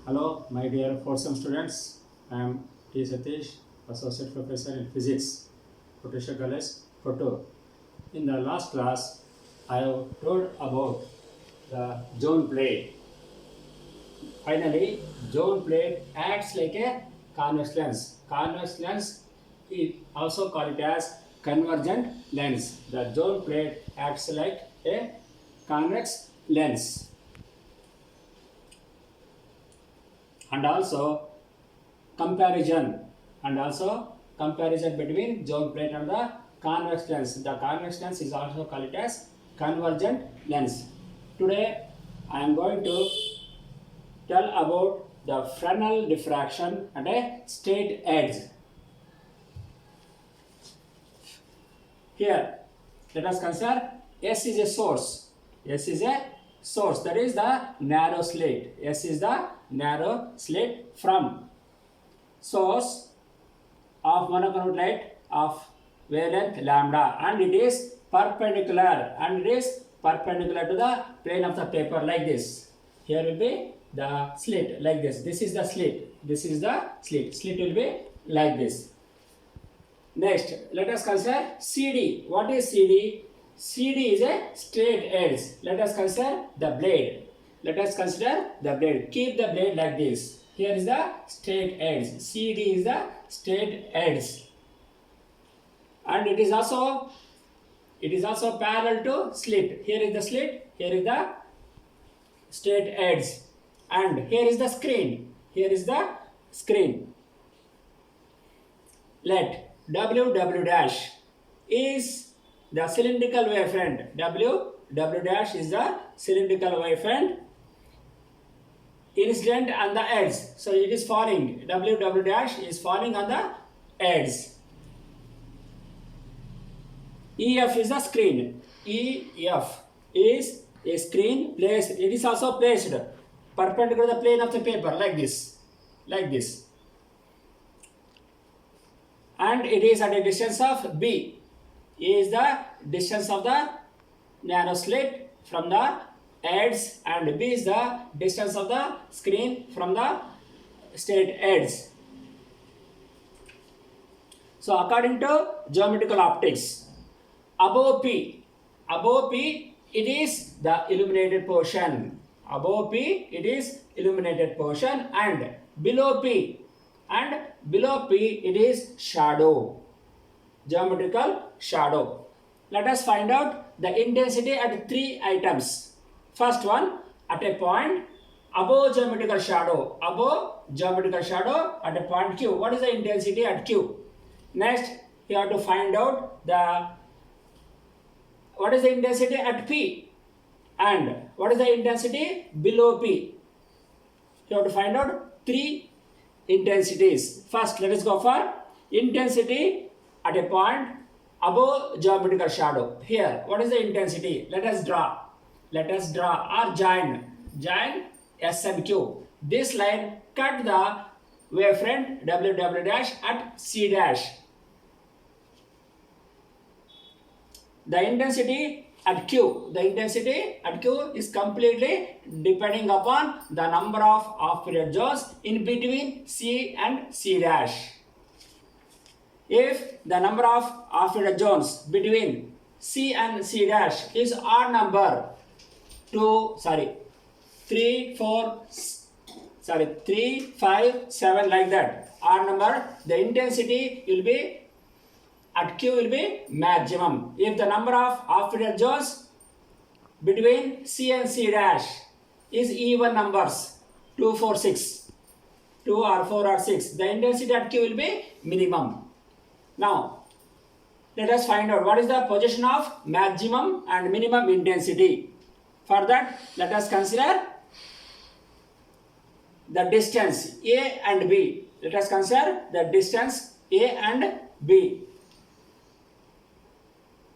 Hello, my dear fourth sem students. I am T. Satish, Associate Professor in Physics, Protesha College, Kottur. In the last class, I have told about the zone plate. Finally, zone plate acts like a convex lens. Convex lens is also called it as convergent lens. The zone plate acts like a convex lens. And also comparison between zone plate and the convex lens. The convex lens is also called as convergent lens. Today I am going to tell about the Fresnel diffraction and a straight edge. Here let us consider S is a source. S is a source, that is the narrow slit. S is the narrow slit from source of monochrome light of wavelength lambda, and it is perpendicular to the plane of the paper like this. Here will be the slit like this. This is the slit. This is the slit. Slit will be like this. Next, let us consider CD. What is CD? CD is a straight edge. Let us consider the blade. Keep the blade like this. Here is the straight edge. CD is the straight edge. And it is also parallel to slit. Here is the slit. Here is the straight edge. And here is the screen. Let W dash is the cylindrical wavefront. W dash is the cylindrical wavefront incident on the edge. So it is falling. W dash is falling on the edge. EF is the screen. EF is a screen placed. It is also placed perpendicular to the plane of the paper like this. And it is at a distance of B. A is the distance of the narrow slit from the edge, and B is the distance of the screen from the straight edge. So according to geometrical optics, above P it is the illuminated portion. And below P it is shadow. Geometrical shadow. Let us find out the intensity at three items. First one, at a point above geometrical shadow at a point Q. What is the intensity at Q? Next, you have to find out what is the intensity at P and what is the intensity below P. You have to find out three intensities. First, let us go for intensity at a point above geometrical shadow. Here, what is the intensity? Let us draw or join S and Q. This line cut the wavefront W dash at C dash. The intensity at Q is completely depending upon the number of off-period zones in between C and C dash. If the number of off-period zones between C and C dash is odd number, 3, 5, 7 like that, odd number, the intensity will be at Q will be maximum. If the number of off-period zones between C and C dash is even numbers, 2 or 4 or 6, the intensity at Q will be minimum. Now, let us find out what is the position of maximum and minimum intensity. For that, let us consider the distance A and B.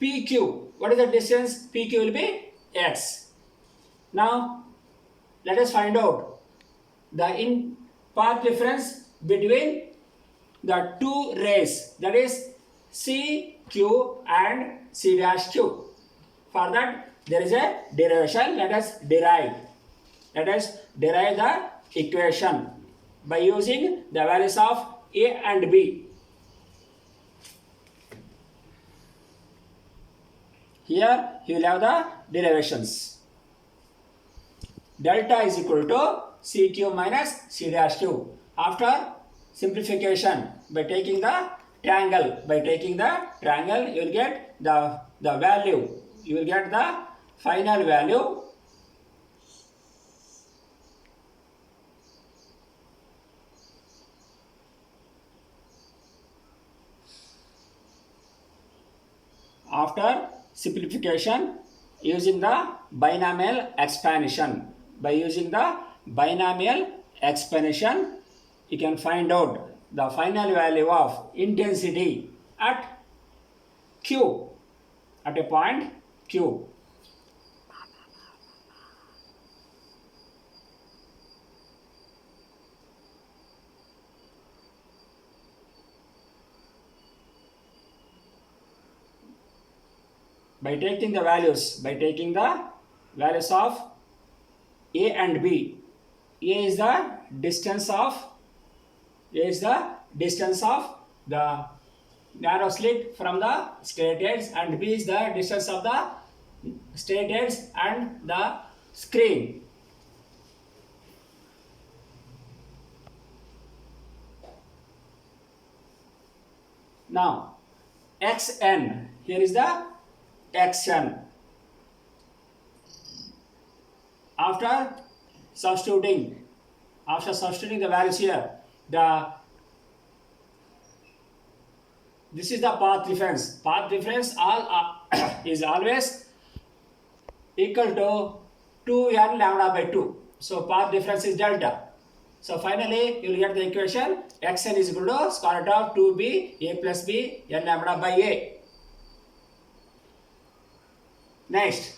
PQ. What is the distance? PQ will be X. Now, let us find out the path difference between the two rays, that is CQ and C dash Q. For that, there is a derivation. Let us derive. Let us derive the equation by using the values of A and B. Here you will have the derivations. Delta is equal to C cube minus C dash cube. After simplification by taking the triangle, you will get the value. You will get the final value. After simplification using the binomial expansion. By using the binomial expansion, you can find out the final value of intensity at Q, at a point Q. By taking the values of A and B. A is the distance of the narrow slit from the straight edge, and B is the distance of the straight edge and the screen. Now xn, here is the xn. After substituting the values here, this is the path difference. Path difference is always equal to 2n lambda by 2. So path difference is delta. So finally you will get the equation xn is equal to square root of 2b a plus b n lambda by a. Next,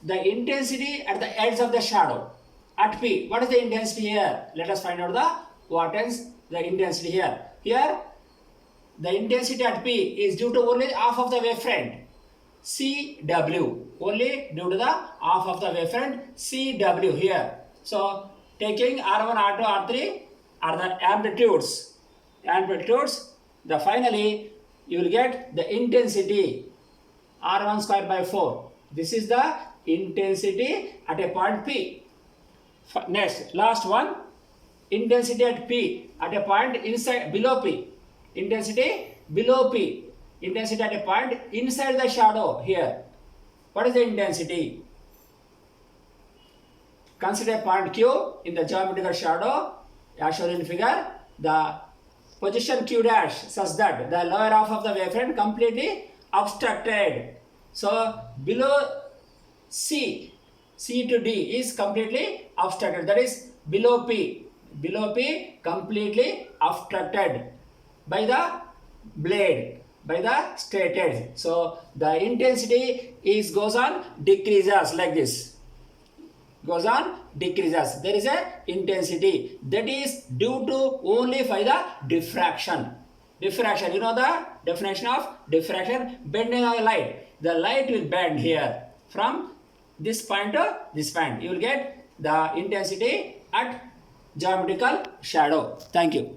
the intensity at the edge of the shadow at P. What is the intensity here? Let us find out what is the intensity here. Here, the intensity at P is due to only half of the wavefront, CW. Only due to the half of the wavefront, CW here. So, taking R1, R2, R3 are the amplitudes. The finally, you will get the intensity R1 square by 4. This is the intensity at a point P. Next, last one, intensity at P at a point below P. Intensity below P. Intensity at a point inside the shadow here. What is the intensity? Consider a point Q in the geometrical shadow as shown in figure. The position Q dash such that the lower half of the wavefront completely obstructed. So below C to D is completely obstructed. That is below P completely obstructed by the blade, by the straight edge. So the intensity goes on decreases like this. Goes on decreases. There is a intensity that is due to only by the diffraction. Diffraction, you know the definition of diffraction? Bending of light. The light will bend here from this point to this point. You will get the intensity at geometrical shadow. Thank you.